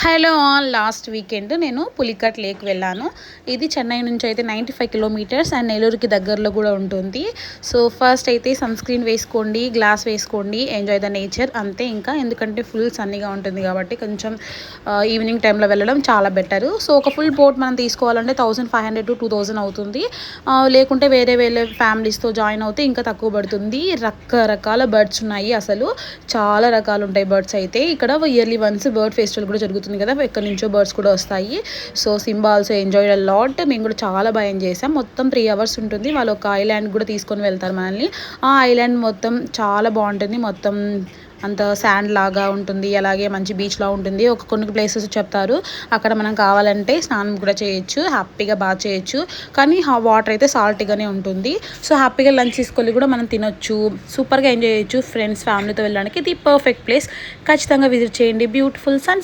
Hello all, last weekend నేను Pulicat lake వెళ్ళాను. ఇది చెన్నై నుంచి అయితే 95 కిలోమీటర్స్ అండ్ నెల్లూరుకి దగ్గరలో కూడా ఉంటుంది. సో ఫస్ట్ అయితే సన్ స్క్రీన్ వేసుకోండి, గ్లాస్ వేసుకోండి, ఎంజాయ్ ద నేచర్ అంతే. ఇంకా ఎందుకంటే ఫుల్ సన్నీగా ఉంటుంది కాబట్టి కొంచెం ఈవినింగ్ టైంలో వెళ్ళడం చాలా బెటరు. సో ఒక ఫుల్ బోట్ మనం తీసుకోవాలంటే 1500 to 2000 అవుతుంది. లేకుంటే వేరే వేరే ఫ్యామిలీస్తో జాయిన్ అవుతే ఇంకా తక్కువ పడుతుంది. రకరకాల బర్డ్స్ ఉన్నాయి, అసలు చాలా రకాలు ఉంటాయి బర్డ్స్ అయితే. ఇక్కడ ఇయర్లీ వన్స్ బర్డ్ ఫెస్టివల్ కూడా జరుగుతుంది కదా, ఎక్కడి నుంచో బర్డ్స్ కూడా వస్తాయి. So Simba also enjoy a lot. మేము కూడా చాలా బాగా ఎంజాయ్ చేసాం. మొత్తం 3 hours ఉంటుంది. వాళ్ళు ఒక ఐలాండ్ కూడా తీసుకొని వెళ్తారు మనల్ని. ఆ ఐలాండ్ మొత్తం చాలా బాగుంటుంది. మొత్తం అంత శాండ్ లాగా ఉంటుంది, అలాగే మంచి బీచ్లా ఉంటుంది. కొన్ని ప్లేసెస్ చెప్తారు, అక్కడ మనం కావాలంటే స్నానం కూడా చేయొచ్చు, హ్యాపీగా బాగా చేయొచ్చు. కానీ వాటర్ అయితే సాల్ట్గానే ఉంటుంది. సో హ్యాపీగా లంచ్ తీసుకొని కూడా మనం తినొచ్చు, సూపర్గా ఎంజాయ్ చేయొచ్చు. ఫ్రెండ్స్ ఫ్యామిలీతో వెళ్ళడానికి ఇది పర్ఫెక్ట్ ప్లేస్. ఖచ్చితంగా విజిట్ చేయండి. Beautiful sunset.